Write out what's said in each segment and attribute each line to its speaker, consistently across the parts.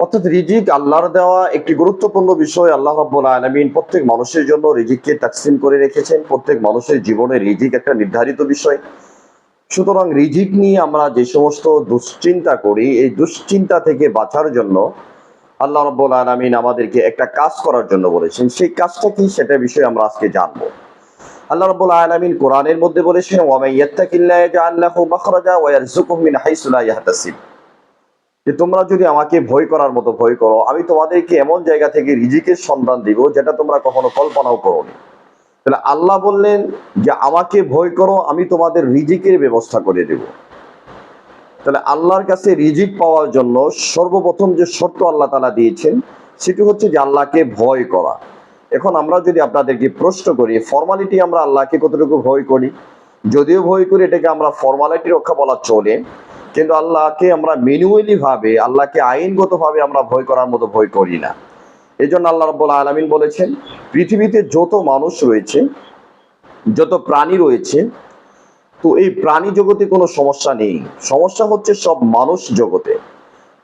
Speaker 1: অর্থাৎ রিজিক আল্লাহর দেওয়া একটি গুরুত্বপূর্ণ বিষয়। আল্লাহ রাব্বুল আলামিন প্রত্যেক মানুষের জন্য রিজিককে তাকসিম করে রেখেছেন। প্রত্যেক মানুষের জীবনে রিজিক একটা নির্ধারিত বিষয়। সুতরাং রিজিক নিয়ে আমরা যে সমস্ত দুশ্চিন্তা করি, এই দুশ্চিন্তা থেকে বাঁচার জন্য আল্লাহ রাব্বুল আলামিন আমাদেরকে একটা কাজ করার জন্য বলেছেন। সেই কাজটা কি, সেটা বিষয়ে আমরা আজকে জানবো। আল্লাহ রাব্বুল আলামিন কোরআনের মধ্যে বলেছেন, ওয়া মান ইয়াত্তাকিল্লাহ ইয়াজআল লাহু মাখরাজা ওয়া ইয়ারযুকহু মিন হাইসু লা ইয়াহতাসিব। যে তোমরা যদি আমাকে ভয় করার মতো ভয় করো, আমি তোমাদেরকে এমন জায়গা থেকে রিজিকের সন্ধান দিব যেটা তোমরা কখনো কল্পনাও করোনি। তাহলে আল্লাহ বললেন যে আমাকে ভয় করো, আমি তোমাদের রিজিকের ব্যবস্থা করে দেব। তাহলে আল্লাহর কাছে রিজিক পাওয়ার জন্য সর্বপ্রথম যে শর্ত আল্লাহ তাআলা দিয়েছেন সেটি হচ্ছে যে আল্লাহকে ভয় করা। এখন আমরা যদি আপনাদেরকে প্রশ্ন করি, ফর্মালিটি আমরা আল্লাহকে কতটুকু ভয় করি? যদিও ভয় করি, এটাকে আমরা ফর্মালিটি রক্ষা বলা চলে, কিন্তু আল্লাহকে আমরা ম্যানুয়ালি ভাবে, আল্লাহকে আইনগত ভাবে আমরা ভয় করার মতো ভয় করি না। এই জন্য আল্লাহ রাব্বুল আলামিন বলেছেন, পৃথিবীতে যত মানুষ রয়েছে, যত প্রাণী রয়েছে, তো এই প্রাণী জগতে কোনো সমস্যা নেই। সমস্যা হচ্ছে সব মানুষ জগতে।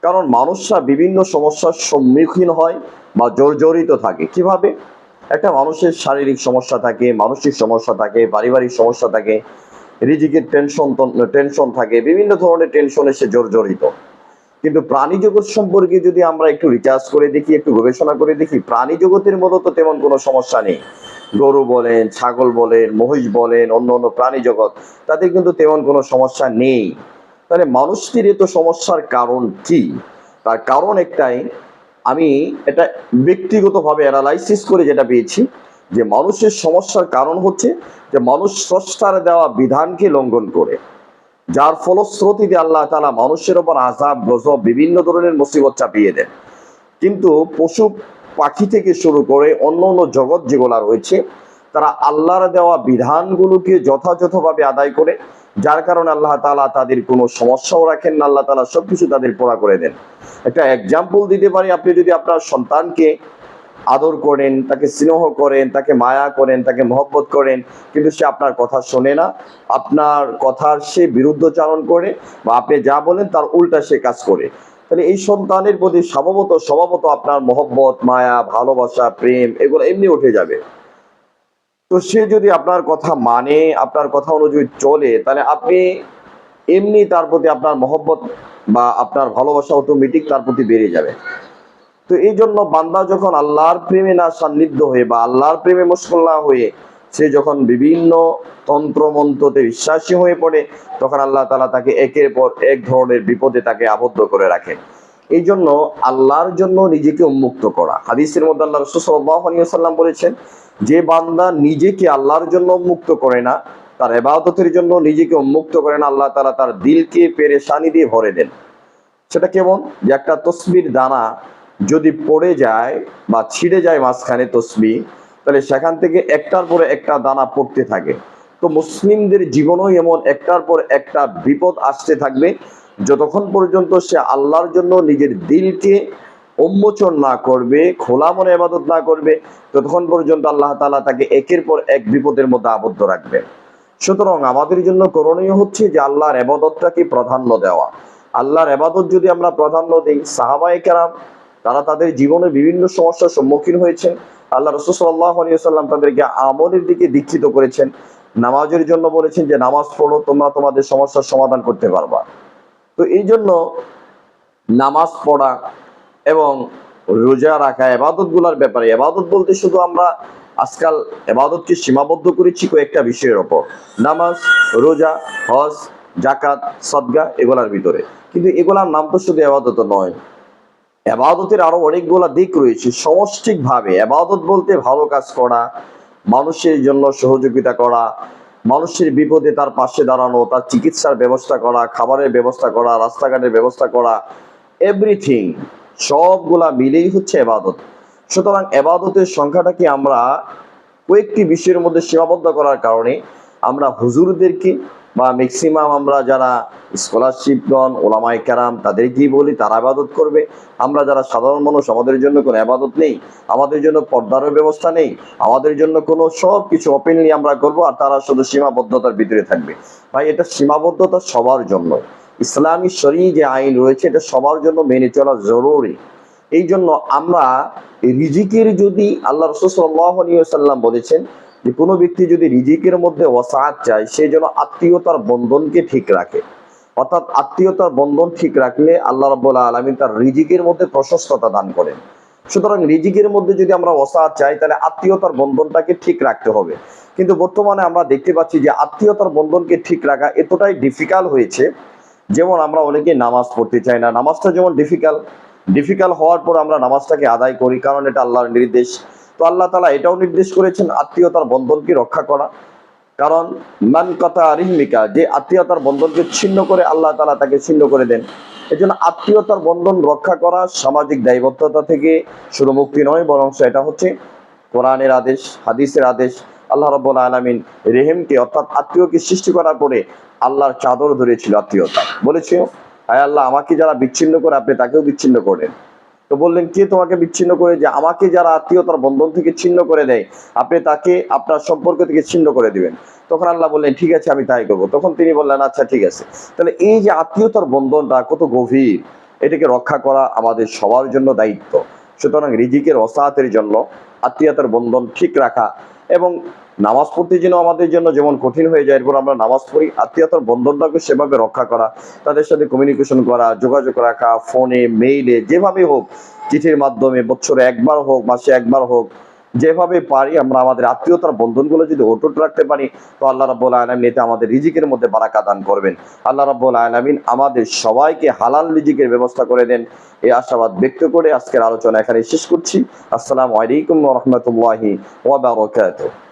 Speaker 1: কারণ মানুষরা বিভিন্ন সমস্যার সম্মুখীন হয় বা জর্জরিত থাকে। কিভাবে? একটা মানুষের শারীরিক সমস্যা থাকে, মানসিক সমস্যা থাকে, পারিবারিক সমস্যা থাকে, রিজিকের টেনশন থাকে, বিভিন্ন ধরনের টেনশনে সে জর্জরিত। কিন্তু প্রাণী জগৎ সম্পর্কে যদি আমরা একটু রিসার্চ করে দেখি, একটু গবেষণা করে দেখি, প্রাণী জগতের মতো তো তেমন কোনো সমস্যা নেই। গরু বলেন, ছাগল বলেন, মহিষ বলেন, অন্য অন্য প্রাণী জগৎ, তাদের কিন্তু তেমন কোনো সমস্যা নেই। তাহলে মানুষটির এত সমস্যার কারণ কি? তার কারণ একটাই, আমি এটা ব্যক্তিগতভাবে অ্যানালাইসিস করে যেটা পেয়েছি, যে মানুষের সমস্যার কারণ হচ্ছে যে মানুষ স্রষ্টার দেওয়া বিধানকে লঙ্ঘন করে, যার ফলশ্রুতিতে আল্লাহ তাআলা মানুষের ওপর আযাব, গজব, বিভিন্ন ধরনের মুসিবত চাপিয়ে দেন। কিন্তু পশু পাখি থেকে শুরু করে অন্য অন্য জগৎ যেগুলা রয়েছে, তারা আল্লাহর দেওয়া বিধানগুলোকে যথাযথভাবে আদায় করে, যার কারণে আল্লাহ তাআলা তাদের কোনো সমস্যাও রাখেন না, আল্লাহ তাআলা সবকিছু তাদের পুরা করে দেন। একটা এক্সাম্পল দিতে পারি, আপনি যদি আপনার সন্তানকে আদর করেন, তাকে স্নেহ করেন, তাকে মায়া করেন, তাকে মহব্বত করেন, কিন্তু সে আপনার কথা শোনে না, আপনার কথার সে বিরুদ্ধচারণ করে, বা আপনি যা বলেন তার উল্টা সে কাজ করে, তাহলে এই সন্তানের প্রতি স্বভাবত আপনার মহব্বত, মায়া, ভালোবাসা, প্রেম এগুলো এমনি উঠে যাবে। তো সে যদি আপনার কথা মানে, আপনার কথা অনুযায়ী চলে, তাহলে আপনি এমনি তার প্রতি আপনার মহব্বত বা আপনার ভালোবাসা অটোমেটিক তার প্রতি বেড়ে যাবে। তো এই জন্য বান্দা যখন আল্লাহর প্রেমে না সান্নিধ্য হয়ে বা আল্লাহর প্রেমে মশগুল না হয়ে সে যখন বিভিন্ন তন্ত্র মন্ত্রতে বিশ্বাসী হয়ে পড়ে, তখন আল্লাহ তাআলা তাকে একের পর এক ধরনের বিপদে তাকে আবদ্ধ করে রাখেন। এই জন্য আল্লাহর জন্য নিজেকে উন্মুক্ত করা। হাদিসের মধ্যে আল্লাহ রাসূল সাল্লাল্লাহু আলাইহি ওয়াসাল্লাম বলেছেন, যে বান্দা নিজেকে আল্লাহর জন্য উন্মুক্ত করে না, তার ইবাদতের জন্য নিজেকে উন্মুক্ত করে না, আল্লাহ তাআলা তার দিলকে পেরেশানি দিয়ে ভরে দেন। সেটা কেমন? যে একটা তসবির দানা যদি পড়ে যায় বা ছিঁড়ে যায় মাঝখানে তসবি, তাহলে সেখান থেকে একটার পরে একটা দানা পড়তে থাকে। তো মুসলিমদের জীবনেও এমন একটার পর একটা বিপদ আসতে থাকবে, যতক্ষণ পর্যন্ত সে আল্লাহর জন্য নিজের দিলকে উন্মোচন না করবে, খোলা মনে ইবাদত না করবে, ততক্ষণ পর্যন্ত আল্লাহ তাআলা তাকে একের পর এক বিপদের মধ্যে আবদ্ধ রাখবেন। সুতরাং আমাদের জন্য করণীয় হচ্ছে যে আল্লাহর ইবাদতটাকে প্রাধান্য দেওয়া। আল্লাহর ইবাদত যদি আমরা প্রাধান্য দিই, সাহাবায়ে কেরাম তারা তাদের জীবনে বিভিন্ন সমস্যার সম্মুখীন হয়েছেন, আল্লাহ রাসূল সাল্লাল্লাহু আলাইহি ওয়াসাল্লাম তাদেরকে আমলের দিকে দীক্ষিত করেছেন। নামাজের জন্য বলেছেন যে নামাজ পড়ো, তোমরা তোমাদের সমস্যার সমাধান করতে পারবা। তো এই জন্য নামাজ পড়া এবং রোজা রাখা, ইবাদতগুলোর ব্যাপারে, ইবাদত বলতে শুধু আমরা আজকাল ইবাদতকে সীমাবদ্ধ করেছি কয়েকটা বিষয়ের ওপর, নামাজ, রোজা, হজ, যাকাত, সদকা, এগুলার ভিতরে। কিন্তু এগুলার নাম তো শুধু ইবাদত নয়, ইবাদতের আরো অনেকগুলা দিক রয়েছে। সমষ্টিকভাবে ইবাদত বলতে ভালো কাজ করা, মানুষের জন্য সহযোগিতা করা, মানুষের বিপদে তার পাশে দাঁড়ানো, তার চিকিৎসার ব্যবস্থা করা, খাবারের ব্যবস্থা করা, রাস্তাঘাটের ব্যবস্থা করা, এভরিথিং, সবগুলা মিলেই হচ্ছে ইবাদত। সুতরাং ইবাদতের সংখ্যাটাকে আমরা কয়েকটি বিষয়ের মধ্যে সীমাবদ্ধ করার কারণে আমরা হুজুরদেরকে বা ম্যাক্সিমাম আমরা যারা স্কলারশিপগণ, ওলামায়ে কেরাম, তাদেরকেই বলি তারা ইবাদত করবে। আমরা যারা সাধারণ মানুষ, আমাদের জন্য কোনো ইবাদত নেই, আমাদের জন্য পর্দারও ব্যবস্থা নেই, আমাদের জন্য কোনো, সব কিছু ওপেনলি আমরা করবো, আর তারা শুধু সীমাবদ্ধতার ভিতরে থাকবে। ভাই, এটা সীমাবদ্ধতা সবার জন্য। ইসলামী শরীয়ত যে আইন রয়েছে, এটা সবার জন্য মেনে চলা জরুরি। এই জন্য আমরা রিজিকের যদি আল্লাহ রাসূল সাল্লাল্লাহু আলাইহি ওয়াসাল্লাম বলেছেন যে কোনো ব্যক্তি যদি রিজিকের মধ্যে ওয়াসাআত চায় সে যেন আত্মীয়তার বন্ধনকে ঠিক রাখে। অর্থাৎ আত্মীয়তার বন্ধন ঠিক রাখলে আল্লাহ রাব্বুল আলামিন তার রিজিকের মধ্যে প্রশস্ততা দান করেন। সুতরাং রিজিকের মধ্যে যদি আমরা ওয়াসাআত চাই তাহলে আত্মীয়তার বন্ধনটাকে ঠিক রাখতে হবে। কিন্তু বর্তমানে আমরা দেখতে পাচ্ছি যে আত্মীয়তার বন্ধনকে ঠিক রাখা এতটাই ডিফিকাল্ট হয়েছে, যেমন আমরা অনেকে নামাজ পড়তে চাই না, নামাজটা যেমন ডিফিকাল্ট হওয়ার পর আমরা নামাজটাকে আদায় করি, কারণ এটা আল্লাহর নির্দেশ। তো আল্লাহ তাআলা এটাও নির্দেশ করেছেন আত্মীয়তার বন্ধনকে রক্ষা করা, কারণ মান কাতা রিহমিকা, যে আত্মীয়তার বন্ধনকে ছিন্ন করে আল্লাহ তাআলা তাকে ছিন্ন করে দেন। এই জন্য আত্মীয়তার বন্ধন রক্ষা করা সামাজিক দায়বদ্ধতা থেকে শুধু মুক্তি নয়, বরং এটা হচ্ছে কোরআনের আদেশ, হাদিসের আদেশ। আল্লাহ রাব্বুল আলামিন রেহেমকে অর্থাৎ আত্মীয়কে সৃষ্টি করার পরে আল্লাহর চাদর ধরেছিল আত্মীয়তা, বলেছে হায় আল্লাহ আমাকে যারা বিচ্ছিন্ন করে আপনি তাকেও বিচ্ছিন্ন করেন। তো বললেন কে তোমাকে বিচ্ছিন্ন করে? যে আমাকে যারা আত্মীয়তার বন্ধন থেকে ছিন্ন করে দেয় আপনি তাকে আপনার সম্পর্ক থেকে ছিন্ন করে দিবেন। তখন আল্লাহ বললেন ঠিক আছে আমি তাই করবো। তখন তিনি বললেন আচ্ছা ঠিক আছে। তাহলে এই যে আত্মীয়তার বন্ধনটা কত গভীর, এটাকে রক্ষা করা আমাদের সবার জন্য দায়িত্ব। সুতরাং রিজিকের ওসাআতের জন্য আত্মীয়তার বন্ধন ঠিক রাখা এবং নামাজ পড়তে যেন আমাদের জন্য যেমন কঠিন হয়ে যায়, এরপর আমরা নামাজ পড়ি, আত্মীয়তার বন্ধনটাকে সেভাবে রক্ষা করা, তাদের সাথে কমিউনিকেশন করা, যোগাযোগ রাখা, ফোনে, মেইলে, যেভাবে হোক, চিঠির মাধ্যমে, বছরে একবার হোক, মাসে একবার হোক, যেভাবে পারি আমরা আমাদের আত্মীয়তার বন্ধনগুলো যদি অটুট রাখতে পারি তো আল্লাহ রাব্বুল আলামিন এতে আমাদের রিজিকের মধ্যে বারাকা দান করবেন। আল্লাহ রাব্বুল আলামিন আমাদের সবাইকে হালাল রিজিকের ব্যবস্থা করে দেন, এই আশাবাদ ব্যক্ত করে আজকের আলোচনা এখানে শেষ করছি। আসসালামু আলাইকুম ওয়া রাহমাতুল্লাহি ওয়া বারাকাতুহু।